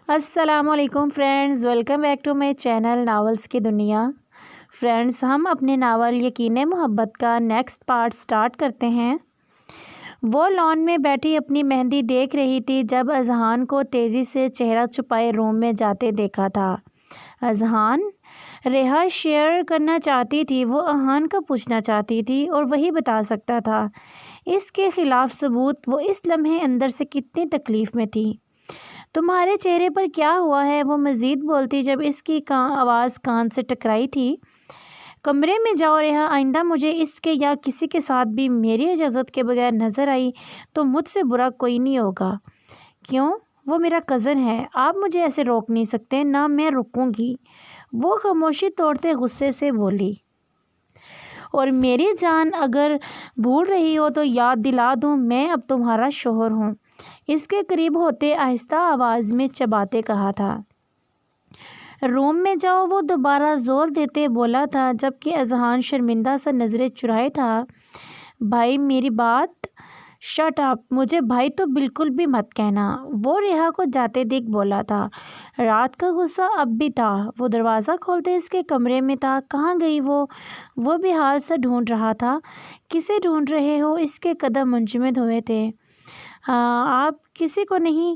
السلام علیکم friends, welcome back to my channel novels کی دنیا۔ فرینڈز، ہم اپنے ناول یقین محبت کا نیکسٹ پارٹ سٹارٹ کرتے ہیں۔ وہ لان میں بیٹھی اپنی مہندی دیکھ رہی تھی جب اذہان کو تیزی سے چہرہ چھپائے روم میں جاتے دیکھا تھا۔ اذہان ریحا شیئر کرنا چاہتی تھی، وہ اذہان کا پوچھنا چاہتی تھی اور وہی بتا سکتا تھا۔ اس کے خلاف ثبوت وہ اس لمحے اندر سے کتنی تکلیف میں تھی۔ تمہارے چہرے پر کیا ہوا ہے؟ وہ مزید بولتی جب اس کی آواز کان سے ٹکرائی تھی۔ کمرے میں جاؤ ریحا، آئندہ مجھے اس کے یا کسی کے ساتھ بھی میری اجازت کے بغیر نظر آئی تو مجھ سے برا کوئی نہیں ہوگا۔ کیوں؟ وہ میرا کزن ہے، آپ مجھے ایسے روک نہیں سکتے، نہ میں رکوں گی۔ وہ خاموشی توڑتے غصے سے بولی۔ اور میری جان، اگر بھول رہی ہو تو یاد دلا دوں، میں اب تمہارا شوہر ہوں۔ اس کے قریب ہوتے آہستہ آواز میں چباتے کہا تھا۔ روم میں جاؤ، وہ دوبارہ زور دیتے بولا تھا جبکہ اذہان شرمندہ سا نظریں چرائے تھا۔ بھائی میری بات، شٹ اپ، مجھے بھائی تو بالکل بھی مت کہنا، وہ ریحا کو جاتے دیکھ بولا تھا۔ رات کا غصہ اب بھی تھا۔ وہ دروازہ کھولتے اس کے کمرے میں تھا۔ کہاں گئی وہ بھی حال سے ڈھونڈ رہا تھا۔ کسے ڈھونڈ رہے ہو؟ اس کے قدم منجمد ہوئے تھے۔ آپ کسی کو نہیں؟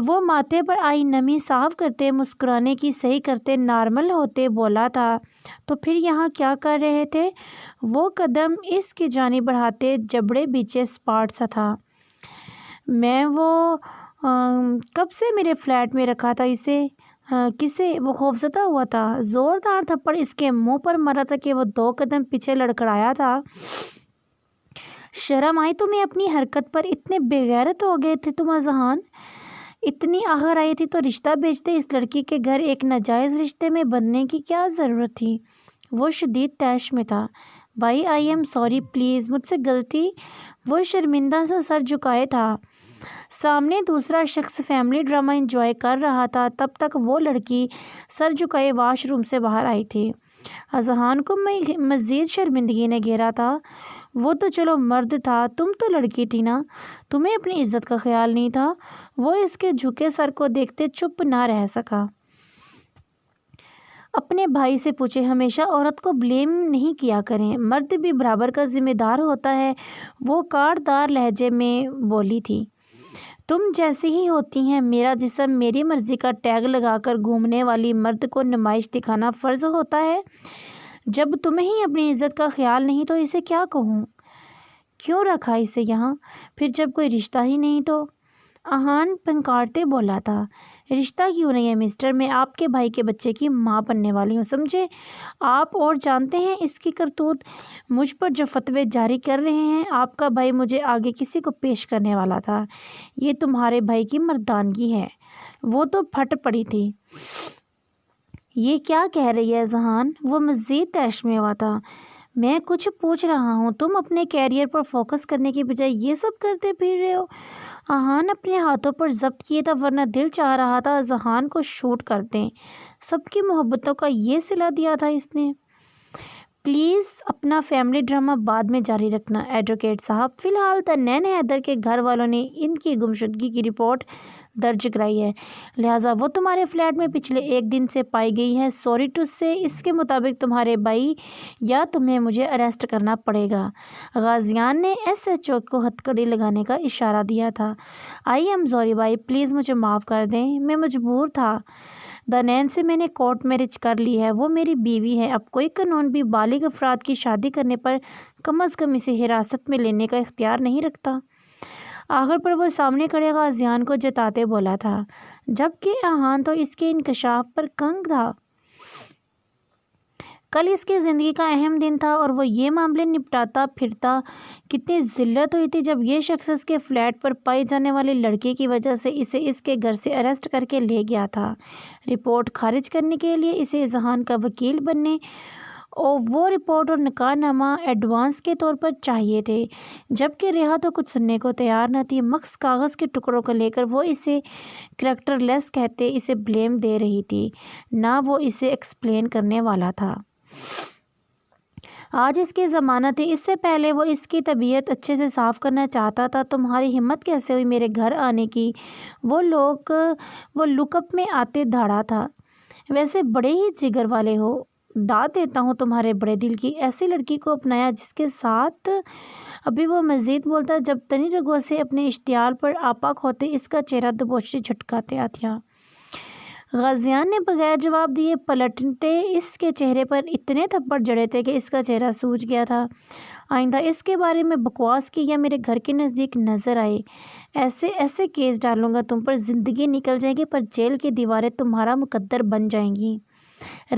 وہ ماتھے پر آئی نمی صاف کرتے، مسکرانے کی صحیح کرتے، نارمل ہوتے بولا تھا۔ تو پھر یہاں کیا کر رہے تھے؟ وہ قدم اس کی جانب بڑھاتے جبڑے بیچے سپاٹ سا تھا۔ میں وہ کب سے میرے فلیٹ میں رکھا تھا اسے۔ کسے؟ وہ خوفزدہ ہوا تھا۔ زوردار تھپڑ اس کے منہ پر مارا تھا کہ وہ 2 قدم پیچھے لڑکھڑایا تھا۔ شرم آئی تمہیں؟ اپنی حرکت پر اتنے بے غیرت ہو گئے تھے تم اذہان؟ اتنی آخر آئی تھی تو رشتہ بھیجتے، اس لڑکی کے گھر ایک ناجائز رشتے میں بندھنے کی کیا ضرورت تھی؟ وہ شدید طیش میں تھا۔ بھائی آئی ایم سوری، پلیز مجھ سے غلطی۔ وہ شرمندہ سا سر جھکائے تھا۔ سامنے دوسرا شخص فیملی ڈرامہ انجوائے کر رہا تھا۔ تب تک وہ لڑکی سر جھکائے واش روم سے باہر آئی تھی۔ اذہان کو مزید شرمندگی نے گھیرا تھا۔ وہ تو چلو مرد تھا، تم تو لڑکی تھی نا، تمہیں اپنی عزت کا خیال نہیں تھا۔ وہ اس کے جھکے سر کو دیکھتے چپ نہ رہ سکا۔ اپنے بھائی سے پوچھے، ہمیشہ عورت کو بلیم نہیں کیا کریں، مرد بھی برابر کا ذمہ دار ہوتا ہے، وہ کاٹدار لہجے میں بولی تھی۔ تم جیسی ہی ہوتی ہیں، میرا جسم میری مرضی کا ٹیگ لگا کر گھومنے والی مرد کو نمائش دکھانا فرض ہوتا ہے۔ جب تمہیں ہی اپنی عزت کا خیال نہیں تو اسے کیا کہوں؟ کیوں رکھا اسے یہاں؟ پھر جب کوئی رشتہ ہی نہیں تو؟ اذہان پھنکارتے بولا تھا۔ رشتہ کیوں نہیں ہے مسٹر؟ میں آپ کے بھائی کے بچے کی ماں بننے والی ہوں، سمجھے آپ؟ اور جانتے ہیں اس کی کرتوت؟ مجھ پر جو فتوے جاری کر رہے ہیں، آپ کا بھائی مجھے آگے کسی کو پیش کرنے والا تھا۔ یہ تمہارے بھائی کی مردانگی ہے۔ وہ تو پھٹ پڑی تھی۔ یہ کیا کہہ رہی ہے اذہان؟ وہ مزید طیش میں ہوا تھا۔ میں کچھ پوچھ رہا ہوں، تم اپنے کیریئر پر فوکس کرنے کی بجائے یہ سب کرتے پھر رہے ہو۔ اذہان اپنے ہاتھوں پر ضبط کیے تھا، ورنہ دل چاہ رہا تھا اذہان کو شوٹ کر دیں۔ سب کی محبتوں کا یہ صلہ دیا تھا اس نے۔ پلیز اپنا فیملی ڈرامہ بعد میں جاری رکھنا ایڈوکیٹ صاحب۔ فی الحال تنین حیدر کے گھر والوں نے ان کی گمشدگی کی رپورٹ درج کرائی ہے، لہٰذا وہ تمہارے فلیٹ میں پچھلے 1 دن سے پائی گئی ہے۔ سوری ٹو سے، اس کے مطابق تمہارے بھائی یا تمہیں مجھے اریسٹ کرنا پڑے گا۔ غازیان نے SHO کو ہتھکڑی لگانے کا اشارہ دیا تھا۔ آئی ایم سوری بھائی، پلیز مجھے معاف کر دیں، میں مجبور تھا۔ دنین سے میں نے کورٹ میرج کر لی ہے، وہ میری بیوی ہے۔ اب کوئی قانون بھی بالغ افراد کی شادی کرنے پر کم از کم اسے حراست میں لینے کا اختیار نہیں رکھتا۔ آخر پر وہ سامنے کھڑے غازیان کو جتاتے بولا تھا، جبکہ اذہان تو اس کے انکشاف پر کنگ تھا۔ کل اس کی زندگی کا اہم دن تھا اور وہ یہ معاملے نپٹاتا پھرتا۔ کتنی ذلت ہوئی تھی جب یہ شخص اس کے فلیٹ پر پائی جانے والی لڑکی کی وجہ سے اسے اس کے گھر سے اریسٹ کر کے لے گیا تھا۔ رپورٹ خارج کرنے کے لیے اسے اذہان کا وکیل بننے اور وہ رپورٹ اور نکاح نامہ ایڈوانس کے طور پر چاہیے تھے، جبکہ ریحا تو کچھ سننے کو تیار نہ تھی۔ مخص کاغذ کے ٹکڑوں کو لے کر وہ اسے کریکٹر لیس کہتے اسے بلیم دے رہی تھی، نہ وہ اسے ایکسپلین کرنے والا تھا۔ آج اس کی ضمانت ہے، اس سے پہلے وہ اس کی طبیعت اچھے سے صاف کرنا چاہتا تھا۔ تمہاری ہمت کیسے ہوئی میرے گھر آنے کی؟ وہ لک اپ میں آتے دھاڑا تھا۔ ویسے بڑے ہی جگر والے ہو، داد دیتا ہوں تمہارے بڑے دل کی۔ ایسی لڑکی کو اپنایا جس کے ساتھ ابھی وہ مزید بولتا جب تنی رگوں سے اپنے اشتعال پر آپاک ہوتے اس کا چہرہ دبوچی جھٹکاتے آتیا۔ غازیان نے بغیر جواب دیے پلٹتے اس کے چہرے پر اتنے تھپڑ جڑے تھے کہ اس کا چہرہ سوج گیا تھا۔ آئندہ اس کے بارے میں بکواس کی یا میرے گھر کے نزدیک نظر آئے، ایسے کیس ڈالوں گا تم پر، زندگی نکل جائے گی پر جیل کی دیواریں تمہارا مقدر بن جائیں گی۔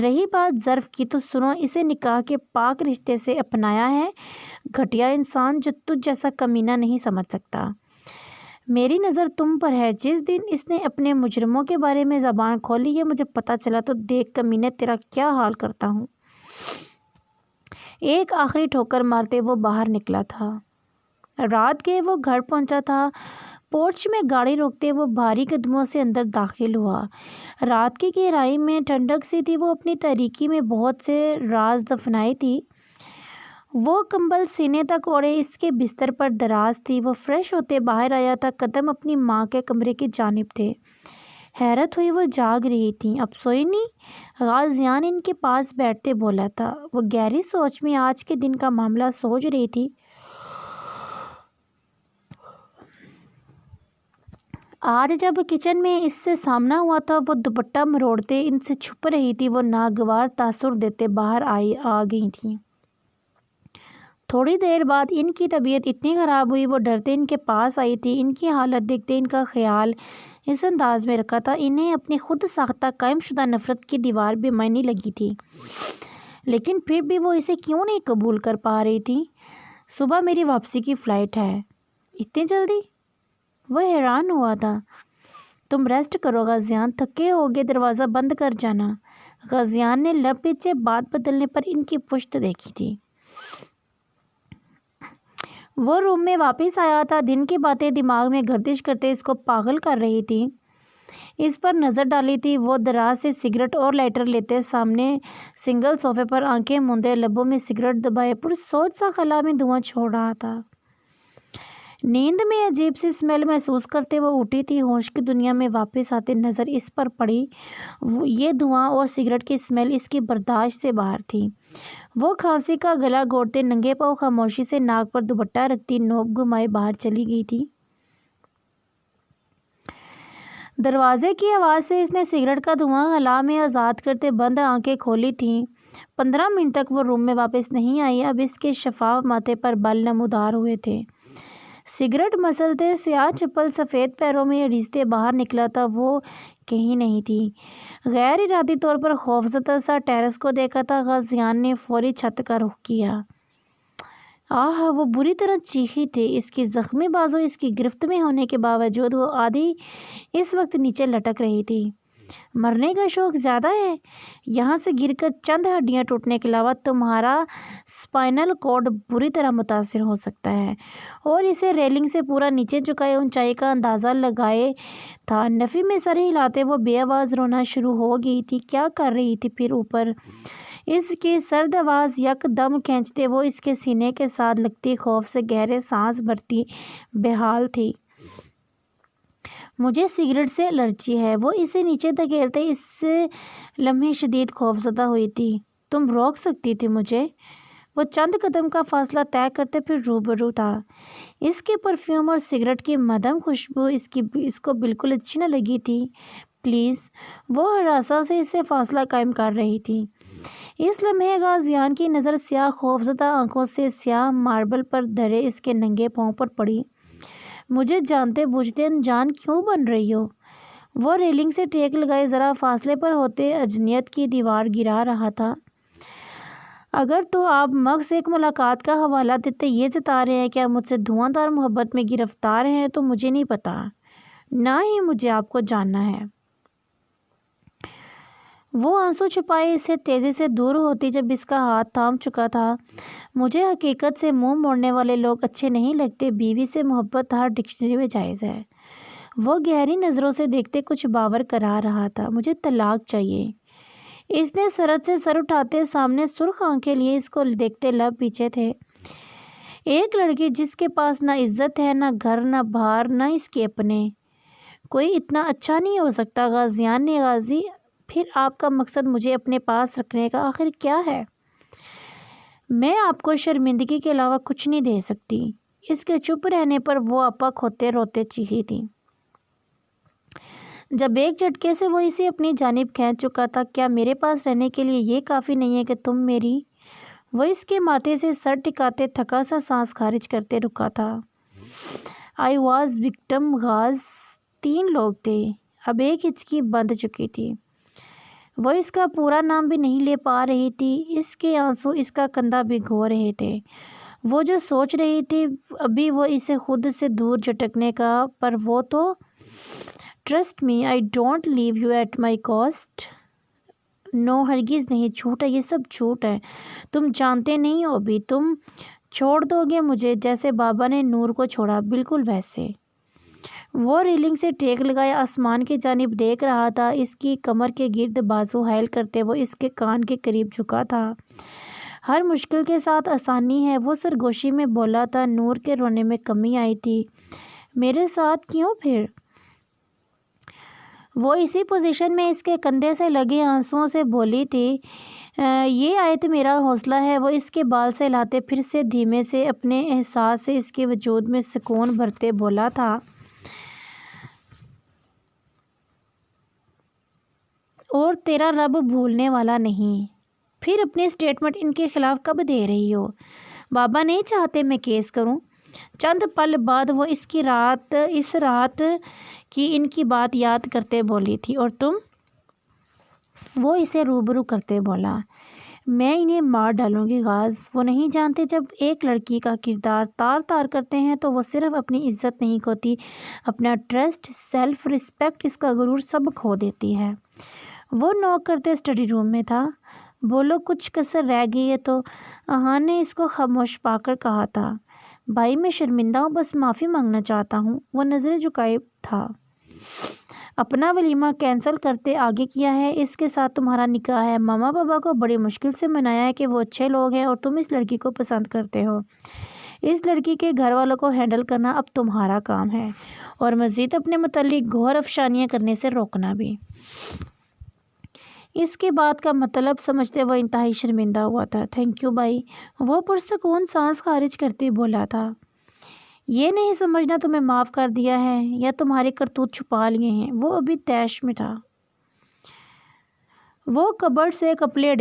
رہی بات ظرف کی تو سنو، اسے نکاح کے پاک رشتے سے اپنایا ہے، گھٹیا انسان جو تجھ جیسا کمینہ نہیں سمجھ سکتا۔ میری نظر تم پر ہے۔ جس دن اس نے اپنے مجرموں کے بارے میں زبان کھولی یہ مجھے پتہ چلا تو دیکھ کمینے تیرا کیا حال کرتا ہوں۔ ایک آخری ٹھوکر مارتے وہ باہر نکلا تھا۔ رات کے وہ گھر پہنچا تھا۔ پورچ میں گاڑی روکتے وہ بھاری قدموں سے اندر داخل ہوا۔ رات کی گہرائی میں ٹھنڈک سی تھی، وہ اپنی تاریکی میں بہت سے راز دفنائے تھی۔ وہ کمبل سینے تک اوڑھے اس کے بستر پر دراز تھی۔ وہ فریش ہوتے باہر آیا تھا، قدم اپنی ماں کے کمرے کی جانب تھے۔ حیرت ہوئی، وہ جاگ رہی تھیں۔ اب سوئی نہیں؟ غازیان ان کے پاس بیٹھتے بولا تھا۔ وہ گہری سوچ میں آج کے دن کا معاملہ سوچ رہی تھی۔ آج جب کچن میں اس سے سامنا ہوا تھا وہ دوپٹہ مروڑتے ان سے چھپ رہی تھی، وہ ناگوار تاثر دیتے باہر آ گئی تھیں۔ تھوڑی دیر بعد ان کی طبیعت اتنی خراب ہوئی وہ ڈرتے ان کے پاس آئی تھی۔ ان کی حالت دیکھتے ان کا خیال اس انداز میں رکھا تھا، انہیں اپنی خود ساختہ قائم شدہ نفرت کی دیوار بے معنی لگی تھی، لیکن پھر بھی وہ اسے کیوں نہیں قبول کر پا رہی تھی۔ صبح میری واپسی کی فلائٹ ہے۔ اتنی جلدی؟ وہ حیران ہوا تھا۔ تم ریسٹ کرو غازیان، تھکے ہوگے، دروازہ بند کر جانا۔ غازیان نے لب پیچھے بات بدلنے پر ان کی پشت دیکھی تھی۔ وہ روم میں واپس آیا تھا۔ دن کی باتیں دماغ میں گردش کرتے اس کو پاگل کر رہی تھی۔ اس پر نظر ڈالی تھی۔ وہ دراز سے سگریٹ اور لائٹر لیتے سامنے سنگل صوفے پر آنکھیں موندے لبوں میں سگریٹ دبائے پرسوچ سا خلا میں دھواں چھوڑ رہا تھا۔ نیند میں عجیب سی اسمیل محسوس کرتے وہ اٹھی تھی۔ ہوش کی دنیا میں واپس آتے نظر اس پر پڑی یہ دھواں اور سگریٹ کی اسمیل اس کی برداشت سے باہر تھی۔ وہ کھانسی کا گلا گھونٹتے ننگے پاؤں خاموشی سے ناک پر دوپٹہ رکھتی نوب گھمائے باہر چلی گئی تھی۔ دروازے کی آواز سے اس نے سگریٹ کا دھواں خلا میں آزاد کرتے بند آنکھیں کھولی تھیں۔ 15 منٹ تک وہ روم میں واپس نہیں آئی۔ اب اس کے شفاف ماتھے پر بال نمودار ہوئے تھے۔ سگریٹ مسلتے سیاہ چپل سفید پیروں میں ریزتے باہر نکلا تھا۔ وہ کہیں نہیں تھی۔ غیر ارادی طور پر خوفزدہ سا ٹیرس کو دیکھا تھا۔ غازیان نے فوری چھت کا رخ کیا۔ آہ! وہ بری طرح چیخی تھی۔ اس کی زخمی بازو اس کی گرفت میں ہونے کے باوجود وہ آدھی اس وقت نیچے لٹک رہی تھی۔ مرنے کا شوق زیادہ ہے؟ یہاں سے گر کر چند ہڈیاں ٹوٹنے کے علاوہ تمہارا سپائنل کارڈ بری طرح متاثر ہو سکتا ہے۔ اور اسے ریلنگ سے پورا نیچے جھکائے اونچائی کا اندازہ لگائے تھا۔ نفی میں سر ہلاتے وہ بے آواز رونا شروع ہو گئی تھی۔ کیا کر رہی تھی پھر اوپر؟ اس کی سرد آواز یک دم کھینچتے وہ اس کے سینے کے ساتھ لگتی خوف سے گہرے سانس بھرتی بحال تھی۔ مجھے سگریٹ سے الرجی ہے۔ وہ اسے نیچے دھکیلتے اس لمحے شدید خوفزدہ ہوئی تھی۔ تم روک سکتی تھی مجھے؟ وہ چند قدم کا فاصلہ طے کرتے پھر روبرو تھا۔ اس کے پرفیوم اور سگریٹ کی مدھم خوشبو اس کو بالکل اچھی نہ لگی تھی۔ پلیز، وہ ہراساں سے اس سے فاصلہ قائم کر رہی تھی۔ اس لمحے غازیان کی نظر سیاہ خوفزدہ آنکھوں سے سیاہ ماربل پر دھرے اس کے ننگے پاؤں پر پڑی۔ مجھے جانتے بوجھتے انجان کیوں بن رہی ہو؟ وہ ریلنگ سے ٹیک لگائے ذرا فاصلے پر ہوتے اجنیت کی دیوار گرا رہا تھا۔ اگر تو آپ محض ایک ملاقات کا حوالہ دیتے یہ جتا رہے ہیں کہ آپ مجھ سے دھواں دار محبت میں گرفتار ہیں تو مجھے نہیں پتا، نہ ہی مجھے آپ کو جاننا ہے۔ وہ آنسو چھپائے اس سے تیزی سے دور ہوتی جب اس کا ہاتھ تھام چکا تھا۔ مجھے حقیقت سے منہ موڑنے والے لوگ اچھے نہیں لگتے۔ بیوی سے محبت ہر ڈکشنری میں جائز ہے۔ وہ گہری نظروں سے دیکھتے کچھ باور کرا رہا تھا۔ مجھے طلاق چاہیے۔ اس نے سرد سے سر اٹھاتے سامنے سرخ آنکھیں لیے اس کو دیکھتے لب پیچھے تھے۔ ایک لڑکی جس کے پاس نہ عزت ہے، نہ گھر، نہ بہار، نہ اس کے اپنے۔ کوئی اتنا اچھا نہیں ہو سکتا غازیان نے غازی، پھر آپ کا مقصد مجھے اپنے پاس رکھنے کا آخر کیا ہے؟ میں آپ کو شرمندگی کے علاوہ کچھ نہیں دے سکتی۔ اس کے چپ رہنے پر وہ اپک ہوتے روتے چیخی تھی۔ جب ایک جھٹکے سے وہ اسے اپنی جانب کھینچ چکا تھا، کیا میرے پاس رہنے کے لیے یہ کافی نہیں ہے کہ تم میری؟ وہ اس کے ماتھے سے سر ٹکاتے تھکا سا سانس خارج کرتے رکا تھا۔ آئی واز وکٹم غاز 3 لوگ تھے۔ اب ایک ہچکی بندھ چکی تھی۔ وہ اس کا پورا نام بھی نہیں لے پا رہی تھی۔ اس کے آنسو اس کا کندھا بھگو رہے تھے۔ وہ جو سوچ رہی تھی ابھی وہ اسے خود سے دور جھٹکنے کا، پر وہ تو trust me I don't leave you at my cost. No ہرگز نہیں، جھوٹ ہے، یہ سب جھوٹ ہے۔ تم جانتے نہیں ہو ابھی، تم چھوڑ دو گے مجھے جیسے بابا نے نور کو چھوڑا، بالکل ویسے۔ وہ ریلنگ سے ٹیک لگائے آسمان کی جانب دیکھ رہا تھا۔ اس کی کمر کے گرد بازو حائل کرتے وہ اس کے کان کے قریب جھکا تھا۔ ہر مشکل کے ساتھ آسانی ہے، وہ سرگوشی میں بولا تھا۔ نور کے رونے میں کمی آئی تھی۔ میرے ساتھ کیوں پھر؟ وہ اسی پوزیشن میں اس کے کندھے سے لگے آنسوؤں سے بولی تھی۔ یہ آیت میرا حوصلہ ہے۔ وہ اس کے بال سے ہلاتے پھر سے دھیمے سے اپنے احساس سے اس کے وجود میں سکون بھرتے بولا تھا۔ اور تیرا رب بھولنے والا نہیں۔ پھر اپنی سٹیٹمنٹ ان کے خلاف کب دے رہی ہو؟ بابا نہیں چاہتے میں کیس کروں۔ چند پل بعد وہ اس رات کی ان کی بات یاد کرتے بولی تھی۔ اور تم؟ وہ اسے روبرو کرتے بولا۔ میں انہیں مار ڈالوں گی غاز۔ وہ نہیں جانتے جب ایک لڑکی کا کردار تار تار کرتے ہیں تو وہ صرف اپنی عزت نہیں کھوتی، اپنا ٹرسٹ، سیلف رسپیکٹ، اس کا غرور سب کھو دیتی ہے۔ وہ نوک کرتے اسٹڈی روم میں تھا۔ بولو کچھ کسر رہ گئی ہے تو؟ احان نے اس کو خاموش پا کر کہا تھا۔ بھائی میں شرمندہ ہوں، بس معافی مانگنا چاہتا ہوں۔ وہ نظریں جھکائے تھا۔ اپنا ولیمہ کینسل کرتے آگے کیا ہے، اس کے ساتھ تمہارا نکاح ہے۔ ماما بابا کو بڑی مشکل سے منایا ہے کہ وہ اچھے لوگ ہیں اور تم اس لڑکی کو پسند کرتے ہو۔ اس لڑکی کے گھر والوں کو ہینڈل کرنا اب تمہارا کام ہے، اور مزید اپنے متعلق گھور افشانیاں کرنے سے روکنا بھی۔ اس کے بعد کا مطلب سمجھتے وہ انتہائی شرمندہ ہوا تھا۔ تھینک یو بھائی، وہ پرسکون سانس خارج کرتے بولا تھا۔ یہ نہیں سمجھنا تمہیں معاف کر دیا ہے یا تمہارے کرتوت چھپا لیے ہیں۔ وہ ابھی طیش میں تھا۔ وہ کبرڈ سے کپڑے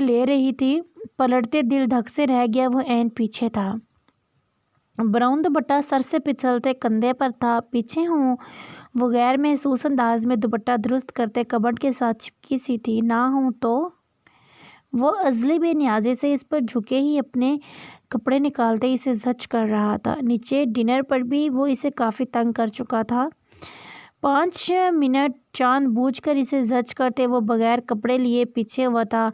لے رہی تھی۔ پلٹتے دل دھک سے رہ گیا۔ وہ عین پیچھے تھا۔ براؤن دوپٹہ سر سے پچھلتے کندھے پر تھا۔ پیچھے ہوں وہ غیر محسوس انداز میں دوپٹہ درست کرتے کبرڈ کے ساتھ چپکی سی تھی۔ نہ ہوں تو؟ وہ عزلی بے نیازی سے اس پر جھکے ہی اپنے کپڑے نکالتے اسے زچ کر رہا تھا۔ نیچے ڈنر پر بھی وہ اسے کافی تنگ کر چکا تھا۔ 5 منٹ جان بوجھ کر اسے زچ کرتے وہ بغیر کپڑے لیے پیچھے ہوا تھا۔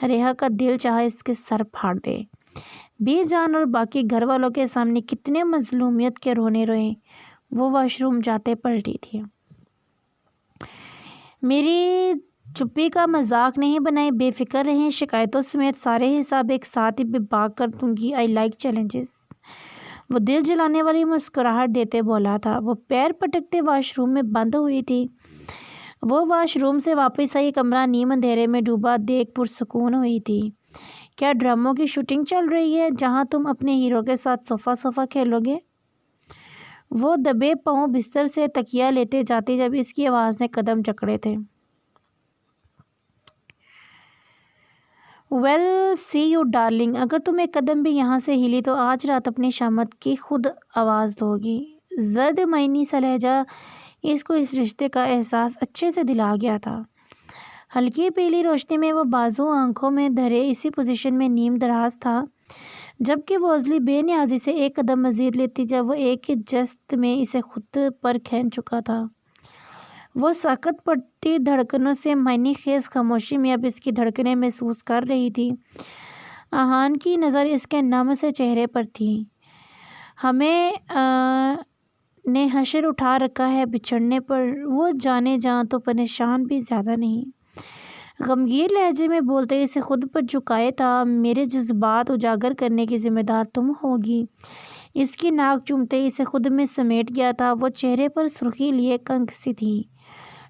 ریحا کا دل چاہا اس کے سر پھاڑ دے۔ بی جان اور باقی گھر والوں کے سامنے کتنے مظلومیت کے رونے روئے۔ وہ واش روم جاتے پلٹی تھی۔ میری چپی کا مذاق نہیں بنائیں، بے فکر رہیں، شکایتوں سمیت سارے حساب ایک ساتھ ہی بھاگ کر دوں گی۔ I like challenges. وہ دل جلانے والی مسکراہٹ دیتے بولا تھا۔ وہ پیر پٹکتے واش روم میں بند ہوئی تھی۔ وہ واش روم سے واپس آئی، کمرہ نیم اندھیرے میں ڈوبا دیکھ پرسکون ہوئی تھی۔ کیا ڈراموں کی شوٹنگ چل رہی ہے جہاں تم اپنے ہیرو کے ساتھ صوفہ کھیلو گے؟ وہ دبے پاؤں بستر سے تکیہ لیتے جاتی جب اس کی آواز نے قدم جکڑے تھے۔ ویل سی یو ڈارلنگ، اگر تم ایک قدم بھی یہاں سے ہلی تو آج رات اپنی شامت کی خود آواز دو گی۔ زرد معنی سا لہجہ اس کو اس رشتے کا احساس اچھے سے دلا گیا تھا۔ ہلکی پیلی روشنی میں وہ بازو آنکھوں میں دھرے اسی پوزیشن میں نیم دراز تھا، جبکہ وہ عزلی بے نیازی سے ایک قدم مزید لیتی جب وہ ایک ہی جست میں اسے خود پر کھینچ چکا تھا۔ وہ ساکت پڑتی دھڑکنوں سے معنی خیز خاموشی میں اب اس کی دھڑکنیں محسوس کر رہی تھی۔ احان کی نظر اس کے نم سے چہرے پر تھی۔ ہمیں نے حشر اٹھا رکھا ہے بچھڑنے پر، وہ جانے جاں تو پریشان بھی زیادہ نہیں۔ غمگین لہجے میں بولتے اسے خود پر جھکائے تھا، میرے جذبات اجاگر کرنے کی ذمہ دار تم ہوگی۔ اس کی ناک چومتے اسے خود میں سمیٹ گیا تھا، وہ چہرے پر سرخی لیے کنگ سی تھی۔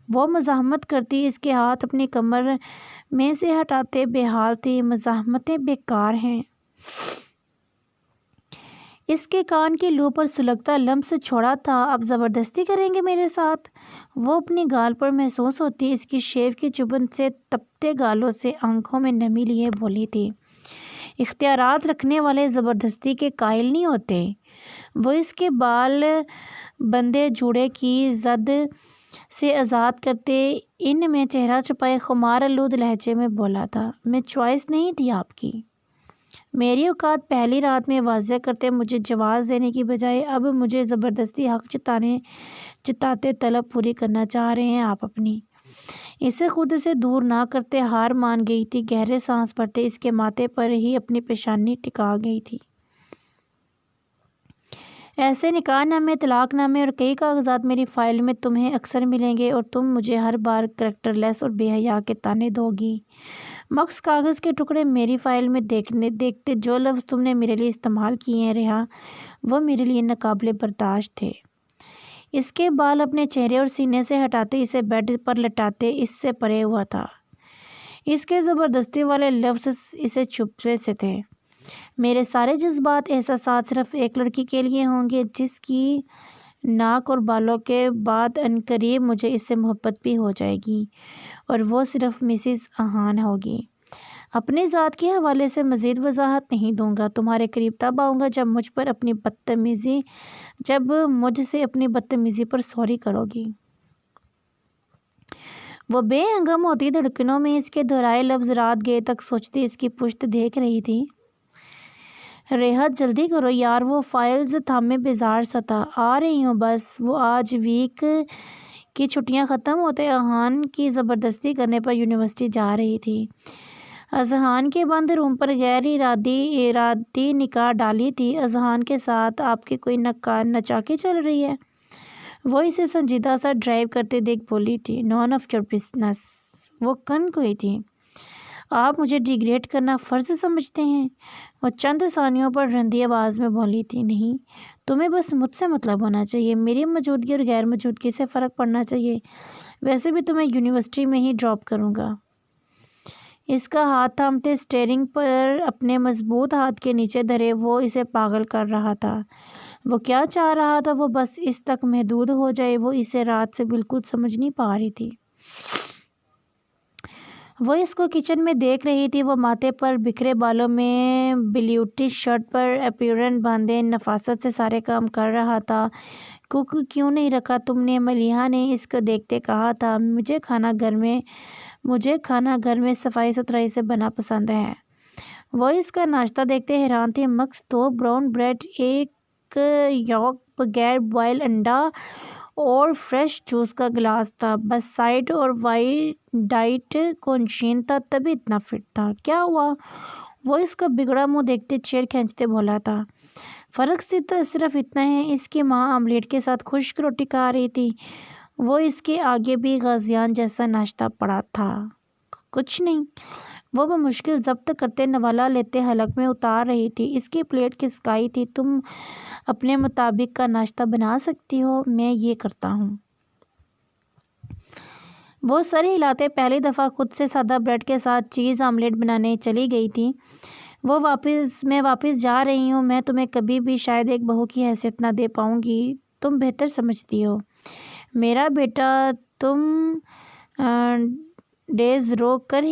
وہ مزاحمت کرتی، اس کے ہاتھ اپنی کمر میں سے ہٹاتے بے حال تھی۔ مزاحمتیں بیکار ہیں۔ اس کے کان کی لو پر سلگتا لمس چھوڑا تھا، اب زبردستی کریں گے میرے ساتھ؟ وہ اپنی گال پر محسوس ہوتی، اس کی شیو کی چبھن سے تپتے گالوں سے آنکھوں میں نمی لیے بولی تھی، اختیارات رکھنے والے زبردستی کے قائل نہیں ہوتے۔ وہ اس کے بال بندے جوڑے کی زد سے آزاد کرتے ان میں چہرہ چھپائے خمار آلود لہجے میں بولا تھا، میں چوائس نہیں تھی آپ کی۔ میری اوقات پہلی رات میں واضح کرتے مجھے جواز دینے کی بجائے اب مجھے زبردستی حق جتاتے طلب پوری کرنا چاہ رہے ہیں آپ اپنی۔ اسے خود سے دور نہ کرتے ہار مان گئی تھی، گہرے سانس بھرتے اس کے ماتھے پر ہی اپنی پیشانی ٹکا گئی تھی۔ ایسے نکاح نامے، طلاق نامے اور کئی کاغذات میری فائل میں تمہیں اکثر ملیں گے اور تم مجھے ہر بار کریکٹر لیس اور بے حیا کے طعنے دو گی۔ مخص کاغذ کے ٹکڑے میری فائل میں دیکھتے جو لفظ تم نے میرے لیے استعمال کیے ہیں ریحا، وہ میرے لیے ناقابل برداشت تھے۔ اس کے بال اپنے چہرے اور سینے سے ہٹاتے اسے بیڈ پر لٹاتے اس سے پرے ہوا تھا۔ اس کے زبردستی والے لفظ اسے چھپے سے تھے۔ میرے سارے جذبات احساسات صرف ایک لڑکی کے لیے ہوں گے جس کی ناک اور بالوں کے بعد عنقریب مجھے اس سے محبت بھی ہو جائے گی، اور وہ صرف مسز آہان ہوگی۔ اپنی ذات کے حوالے سے مزید وضاحت نہیں دوں گا، تمہارے قریب تب آؤں گا جب مجھ سے اپنی بدتمیزی پر سوری کرو گی۔ وہ بے ہنگم ہوتی دھڑکنوں میں اس کے دہرائے لفظ رات گئے تک سوچتی، اس کی پشت دیکھ رہی تھی۔ ریحا جلدی کرو یار، وہ فائلز تھامے بیزار سا تھا۔ آ رہی ہوں بس۔ وہ آج ویک کی چھٹیاں ختم ہوتے اذہان کی زبردستی کرنے پر یونیورسٹی جا رہی تھی۔ اذہان کے بند روم پر غیر ارادی نگاہ ڈالی تھی۔ اذہان کے ساتھ آپ کی کوئی نچاکی چل رہی ہے؟ وہ اسے سنجیدہ سا ڈرائیو کرتے دیکھ بولی تھی، نون آف یور بزنس۔ وہ کن کوئی تھی۔ آپ مجھے ڈیگریڈ کرنا فرض سمجھتے ہیں؟ وہ چند ثانیوں پر رندی آواز میں بولی تھی، نہیں، تمہیں بس مجھ سے مطلب ہونا چاہیے، میری موجودگی اور غیر موجودگی سے فرق پڑنا چاہیے، ویسے بھی تمہیں یونیورسٹی میں ہی ڈراپ کروں گا۔ اس کا ہاتھ تھامتے اسٹیئرنگ پر اپنے مضبوط ہاتھ کے نیچے دھرے وہ اسے پاگل کر رہا تھا۔ وہ کیا چاہ رہا تھا وہ بس اس تک محدود ہو جائے، وہ اسے رات سے بالکل سمجھ نہیں پا رہی تھی۔ وہ اس کو کچن میں دیکھ رہی تھی، وہ ماتھے پر بکھرے بالوں میں بلیوٹی شرٹ پر اپیرن باندھے نفاست سے سارے کام کر رہا تھا۔ کوک کیوں نہیں رکھا تم نے؟ ملیحہ نے اس کو دیکھتے کہا تھا، مجھے کھانا گھر میں صفائی ستھرائی سے بنا پسند ہے۔ وہ اس کا ناشتہ دیکھتے حیران تھی، مکس 2 براؤن بریڈ، 1 یولک، بغیر بوائل انڈا اور فریش جوس کا گلاس تھا، بس سائڈ اور ڈائٹ کونشین تھا تبھی اتنا فٹ تھا۔ کیا ہوا؟ وہ اس کا بگڑا منہ دیکھتے چیر کھینچتے بولا تھا، فرق صرف اتنا ہے، اس کی ماں آملیٹ کے ساتھ خشک روٹی کھا رہی تھی، وہ اس کے آگے بھی غازیان جیسا ناشتہ پڑا تھا۔ کچھ نہیں، وہ بمشکل ضبط کرتے نوالا لیتے حلق میں اتار رہی تھی، اس کی پلیٹ کھسکائی تھی، تم اپنے مطابق کا ناشتہ بنا سکتی ہو، میں یہ کرتا ہوں۔ وہ سر ہلاتے پہلی دفعہ خود سے سادہ بریڈ کے ساتھ چیز آملیٹ بنانے چلی گئی تھی۔ میں واپس جا رہی ہوں، میں تمہیں کبھی بھی شاید ایک بہو کی حیثیت نہ دے پاؤں گی، تم بہتر سمجھتی ہو میرا بیٹا، تمہیں ڈیزرو کر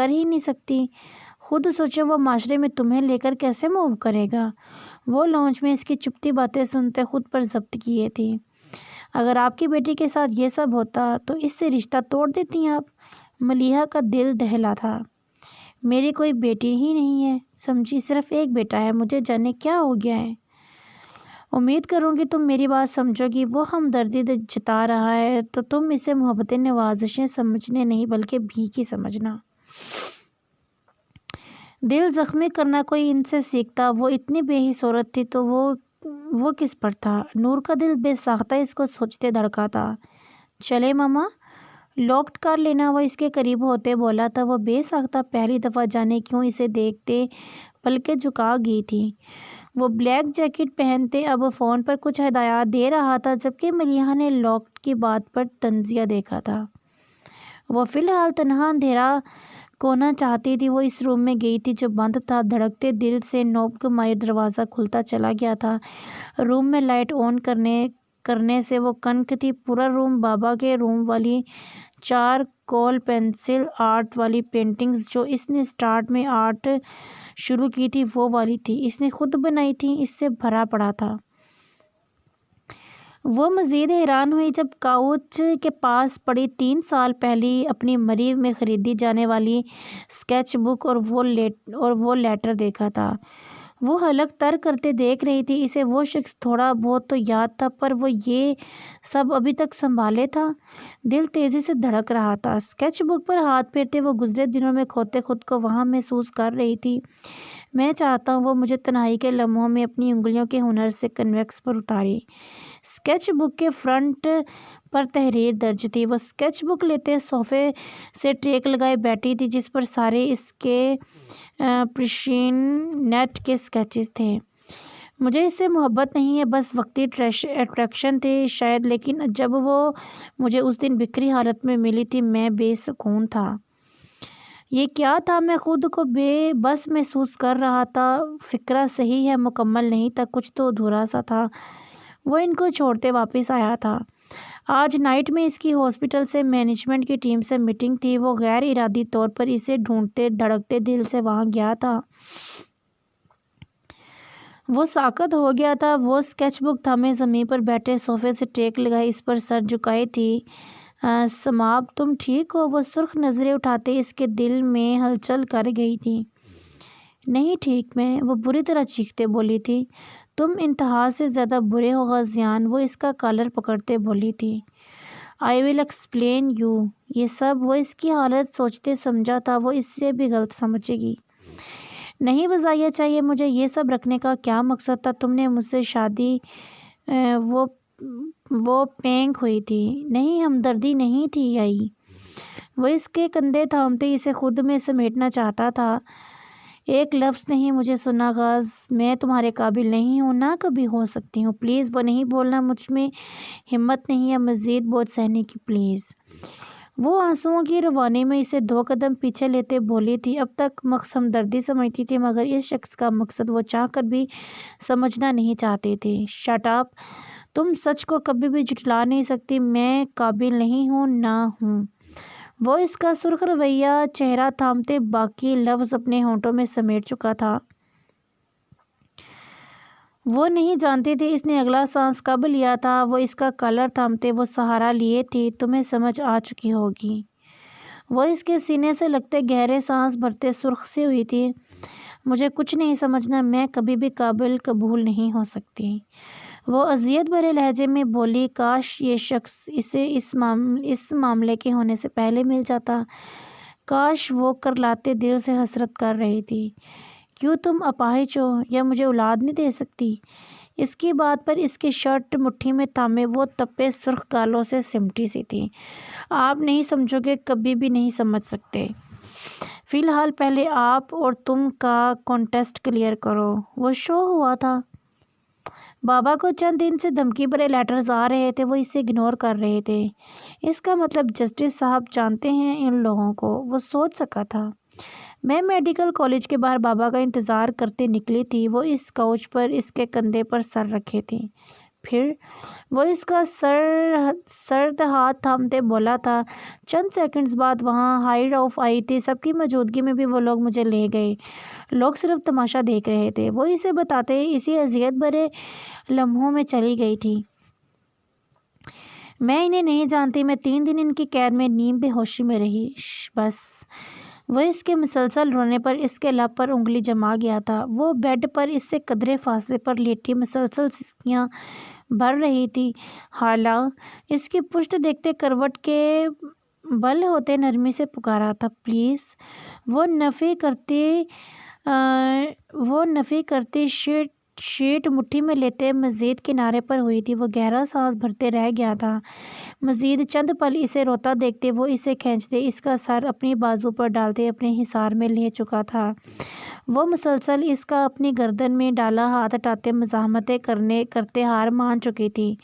ہی نہیں سکتی۔ خود سوچو وہ معاشرے میں تمہیں لے کر کیسے موو کرے گا۔ وہ لانچ میں اس کی چپتی باتیں سنتے خود پر ضبط کیے تھی، اگر آپ کی بیٹی کے ساتھ یہ سب ہوتا تو اس سے رشتہ توڑ دیتی آپ۔ ملیحہ کا دل دہلا تھا، میری کوئی بیٹی ہی نہیں ہے سمجھی، صرف ایک بیٹا ہے، مجھے جانے کیا ہو گیا ہے۔ امید کروں گی تم میری بات سمجھو گی۔ وہ ہمدردی جتا رہا ہے تو تم اسے محبت نوازشیں سمجھنے نہیں بلکہ بھیک ہی سمجھنا۔ دل زخمی کرنا کوئی ان سے سیکھتا، وہ اتنی بے حس عورت تھی تو وہ وہ کس پر تھا؟ نور کا دل بے ساختہ اس کو سوچتے دھڑکا تھا۔ چلے ماما، لاکڈ کر لینا، وہ اس کے قریب ہوتے بولا تھا۔ وہ بے ساختہ پہلی دفعہ جانے کیوں اسے دیکھتے پلکیں جھکا گئی تھی۔ وہ بلیک جیکٹ پہنتے اب فون پر کچھ ہدایات دے رہا تھا، جبکہ ملیحہ نے لاکڈ کی بات پر تنزیہ دیکھا تھا۔ وہ فی الحال تنہا اندھیرا کونا چاہتی تھی۔ وہ اس روم میں گئی تھی جو بند تھا۔ دھڑکتے دل سے نوب گھمائے دروازہ کھلتا چلا گیا تھا۔ روم میں لائٹ آن کرنے سے وہ کنک تھی۔ پورا روم بابا کے روم والی چارکول پینسل آرٹ والی پینٹنگز جو اس نے اسٹارٹ میں آرٹ شروع کی تھی وہ والی تھی، اس نے خود بنائی تھی، اس سے بھرا پڑا تھا۔ وہ مزید حیران ہوئی جب کاؤچ کے پاس پڑی 3 سال پہلی اپنی مریض میں خریدی جانے والی اسکیچ بک اور وہ لیٹر دیکھا تھا۔ وہ حلق تر کرتے دیکھ رہی تھی۔ اسے وہ شخص تھوڑا بہت تو یاد تھا، پر وہ یہ سب ابھی تک سنبھالے تھا۔ دل تیزی سے دھڑک رہا تھا۔ اسکیچ بک پر ہاتھ پھیرتے وہ گزرے دنوں میں کھوتے خود کو وہاں محسوس کر رہی تھی۔ میں چاہتا ہوں وہ مجھے تنہائی کے لمحوں میں اپنی انگلیوں کے ہنر سے کنویکس پر اتارے۔ اسکیچ بک کے فرنٹ پر تحریر درج تھی۔ وہ اسکیچ بک لیتے صوفے سے ٹیک لگائے بیٹھی تھی جس پر سارے اس کے پرشین نیٹ کے اسکیچز تھے۔ مجھے اس سے محبت نہیں ہے، بس وقتی اٹریکشن تھی شاید، لیکن جب وہ مجھے اس دن بکھری حالت میں ملی تھی میں بے سکون تھا۔ یہ کیا تھا؟ میں خود کو بے بس محسوس کر رہا تھا۔ فکرہ صحیح ہے، مکمل نہیں تھا، کچھ تو ادھورا سا تھا۔ وہ ان کو چھوڑتے واپس آیا تھا۔ آج نائٹ میں اس کی ہاسپٹل سے مینجمنٹ کی ٹیم سے میٹنگ تھی۔ وہ غیر ارادی طور پر اسے ڈھونڈتے دھڑکتے دل سے وہاں گیا تھا۔ وہ ساکت ہو گیا تھا۔ وہ اسکیچ بک تھامے زمین پر بیٹھے صوفے سے ٹیک لگائے اس پر سر جھکائے تھی۔ سماب، تم ٹھیک ہو؟ وہ سرخ نظریں اٹھاتے اس کے دل میں ہلچل کر گئی تھی۔ نہیں ٹھیک میں، وہ بری طرح چیختے بولی تھی۔ تم انتہا سے زیادہ برے ہو غازیان، وہ اس کا کالر پکڑتے بولی تھی۔ آئی ول ایکسپلین یو۔ یہ سب وہ اس کی حالت سوچتے سمجھا تھا، وہ اس سے بھی غلط سمجھے گی۔ نہیں بتایا چاہیے مجھے یہ سب رکھنے کا کیا مقصد تھا؟ تم نے مجھ سے شادی وہ پینک ہوئی تھی، نہیں ہمدردی نہیں تھی آئی۔ وہ اس کے کندھے تھامتے اسے خود میں سمیٹنا چاہتا تھا۔ ایک لفظ نہیں مجھے سنا غاز، میں تمہارے قابل نہیں ہوں، نہ کبھی ہو سکتی ہوں، پلیز وہ نہیں بولنا، مجھ میں ہمت نہیں ہے مزید بہت سہنے کی، پلیز۔ وہ آنسوؤں کی روانی میں اسے 2 قدم پیچھے لیتے بولی تھی۔ اب تک ہمدردی سمجھتی تھی، مگر اس شخص کا مقصد وہ چاہ کر بھی سمجھنا نہیں چاہتے تھے۔ شٹ اپ، تم سچ کو کبھی بھی جھٹلا نہیں سکتی، میں قابل نہیں ہوں، نہ ہوں۔ وہ اس کا سرخ رویہ چہرہ تھامتے باقی لفظ اپنے ہونٹوں میں سمیٹ چکا تھا۔ وہ نہیں جانتی تھی اس نے اگلا سانس کب لیا تھا۔ وہ اس کا کالر تھامتے وہ سہارا لیے تھی۔ تمہیں سمجھ آ چکی ہوگی۔ وہ اس کے سینے سے لگتے گہرے سانس بھرتے سرخ سی ہوئی تھی۔ مجھے کچھ نہیں سمجھنا، میں کبھی بھی قابل قبول نہیں ہو سکتی۔ وہ اذیت بھرے لہجے میں بولی، کاش یہ شخص اسے اس معاملے کے ہونے سے پہلے مل جاتا، کاش وہ کرلاتے دل سے حسرت کر رہی تھی۔ کیوں تم اپاہج ہو یا مجھے اولاد نہیں دے سکتی؟ اس کی بات پر اس کی شرٹ مٹھی میں تھامے وہ تپے سرخ گالوں سے سمٹی سی تھی۔ آپ نہیں سمجھو گے، کبھی بھی نہیں سمجھ سکتے۔ فی الحال پہلے آپ اور تم کا کانٹیسٹ کلیئر کرو۔ وہ شو ہوا تھا۔ بابا کو چند دن سے دھمکی بھرے لیٹرز آ رہے تھے، وہ اسے اگنور کر رہے تھے۔ اس کا مطلب جسٹس صاحب جانتے ہیں ان لوگوں کو، وہ سوچ سکا تھا۔ میں میڈیکل کالج کے باہر بابا کا انتظار کرتے نکلی تھی۔ وہ اس کاؤچ پر اس کے کندھے پر سر رکھے تھی۔ پھر وہ اس کا سرد ہاتھ تھامتے بولا تھا۔ چند سیکنڈز بعد وہاں ہائیڈ آف آئی تھی، سب کی موجودگی میں بھی وہ لوگ مجھے لے گئے، لوگ صرف تماشا دیکھ رہے تھے۔ وہ اسے بتاتے اسی اذیت بھرے لمحوں میں چلی گئی تھی۔ میں انہیں نہیں جانتی، میں 3 دن ان کی قید میں نیم بے ہوشی میں رہی، بس۔ وہ اس کے مسلسل رونے پر اس کے لب پر انگلی جما گیا تھا۔ وہ بیڈ پر اس سے قدرے فاصلے پر لیٹی مسلسل سسکیاں بھر رہی تھی۔ حالہ اس کی پشت دیکھتے کروٹ کے بل ہوتے نرمی سے پکارا تھا، پلیز۔ وہ نفی کرتی شیٹ مٹھی میں لیتے مزید کنارے پر ہوئی تھی۔ وہ گہرا سانس بھرتے رہ گیا تھا۔ مزید چند پل اسے روتا دیکھتے وہ اسے کھینچتے، اس کا سر اپنی بازو پر ڈالتے اپنے حصار میں لے چکا تھا۔ وہ مسلسل اس کا اپنی گردن میں ڈالا ہاتھ ہٹاتے مزاحمتیں کرتے ہار مان چکی تھی۔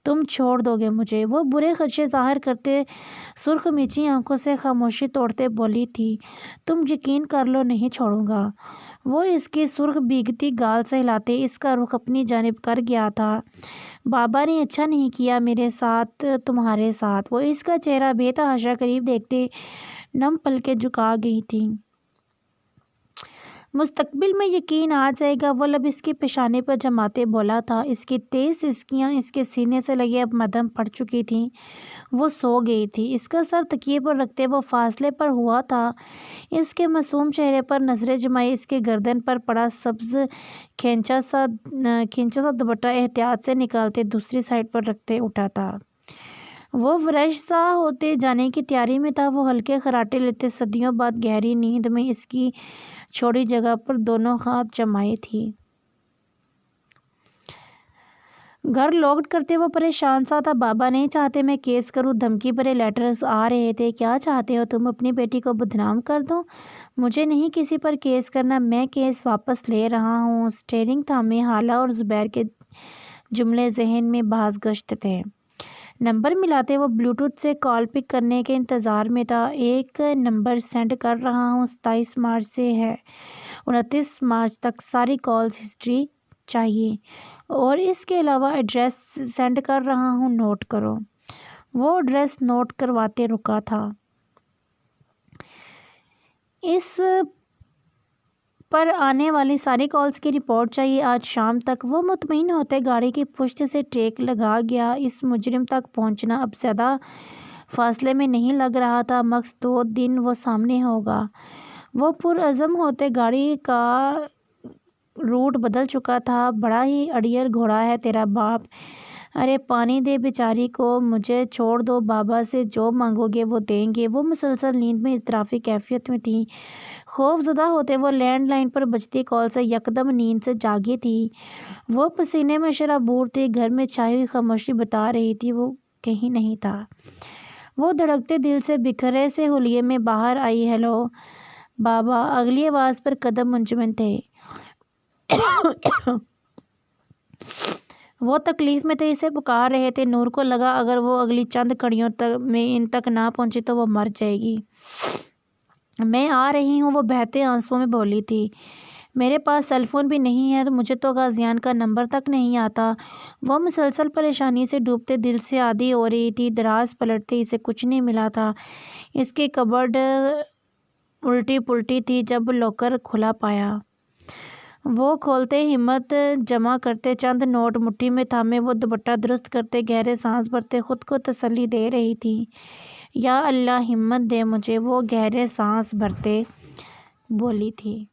تم چھوڑ دو گے مجھے؟ وہ برے خدشے ظاہر کرتے سرخ میچی آنکھوں سے خاموشی توڑتے بولی تھی۔ تم یقین کر لو نہیں چھوڑوں گا۔ وہ اس کی سرخ بھیگتی گال سے ہلاتے اس کا رخ اپنی جانب کر گیا تھا۔ بابا نے اچھا نہیں کیا میرے ساتھ، تمہارے ساتھ۔ وہ اس کا چہرہ بے تحاشا قریب دیکھتے نم پلکیں جھکا گئی تھی۔ مستقبل میں یقین آ جائے گا، وہ لب اس کی پیشانی پر جماتے بولا تھا۔ اس کی تیز سسکیاں اس کے سینے سے لگے اب مدھم پڑ چکی تھیں۔ وہ سو گئی تھی۔ اس کا سر تکیے پر رکھتے وہ فاصلے پر ہوا تھا۔ اس کے معصوم چہرے پر نظریں جمائے اس کے گردن پر پڑا سبز کھینچا سا دوپٹہ احتیاط سے نکالتے دوسری سائیڈ پر رکھتے اٹھا تھا۔ وہ فریش سا ہوتے جانے کی تیاری میں تھا۔ وہ ہلکے خراٹے لیتے صدیوں بعد گہری نیند میں اس کی چھوڑی جگہ پر دونوں ہاتھ جمائے تھی۔ گھر لاکڈ کرتے وہ پریشان سا تھا۔ بابا نہیں چاہتے میں کیس کروں، دھمکی بھرے لیٹرز آ رہے تھے۔ کیا چاہتے ہو تم؟ اپنی بیٹی کو بدنام کر دوں؟ مجھے نہیں کسی پر کیس کرنا، میں کیس واپس لے رہا ہوں۔ اسٹیئرنگ تھامے حالہ اور زبیر کے جملے ذہن میں باز گشت تھے۔ نمبر ملاتے وہ بلوٹوتھ سے کال پک کرنے کے انتظار میں تھا۔ ایک نمبر سینڈ کر رہا ہوں، 27 مارچ سے ہے 29 مارچ تک ساری کالز ہسٹری چاہیے، اور اس کے علاوہ ایڈریس سینڈ کر رہا ہوں، نوٹ کرو۔ وہ ایڈریس نوٹ کرواتے رکا تھا۔ اس پر آنے والی ساری کالز کی رپورٹ چاہیے آج شام تک۔ وہ مطمئن ہوتے گاڑی کی پشت سے ٹیک لگا گیا۔ اس مجرم تک پہنچنا اب زیادہ فاصلے میں نہیں لگ رہا تھا، مکس 2 دن وہ سامنے ہوگا۔ وہ پرعزم ہوتے گاڑی کا روٹ بدل چکا تھا۔ بڑا ہی اڑیل گھوڑا ہے تیرا باپ، ارے پانی دے بیچاری کو، مجھے چھوڑ دو، بابا سے جو مانگو گے وہ دیں گے۔ وہ مسلسل نیند میں اضطرافی کیفیت میں تھی۔ خوف زدہ ہوتے وہ لینڈ لائن پر بجتی کال سے یکدم نیند سے جاگی تھی۔ وہ پسینے میں شرابور تھی، گھر میں چھائی ہوئی خاموشی بتا رہی تھی وہ کہیں نہیں تھا۔ وہ دھڑکتے دل سے بکھرے سے حلیے میں باہر آئی، ہیلو بابا۔ اگلی آواز پر قدم منجمد تھے۔ وہ تکلیف میں تھے، اسے پکار رہے تھے۔ نور کو لگا اگر وہ اگلی چند گھڑیوں میں ان تک نہ پہنچی تو وہ مر جائے گی۔ میں آ رہی ہوں، وہ بہتے آنسوؤں میں بولی تھی۔ میرے پاس سیل فون بھی نہیں ہے، مجھے تو غازیان کا نمبر تک نہیں آتا۔ وہ مسلسل پریشانی سے ڈوبتے دل سے عادی ہو رہی تھی۔ دراز پلٹتے اسے کچھ نہیں ملا تھا۔ اس کی کبرڈ الٹی پلٹی تھی۔ جب لاکر کھلا پایا وہ کھولتے، ہمت جمع کرتے، چند نوٹ مٹھی میں تھامے وہ دوپٹہ درست کرتے، گہرے سانس بھرتے خود کو تسلی دے رہی تھی، یا اللہ ہمت دے مجھے۔ وہ گہرے سانس بھرتے بولی تھی۔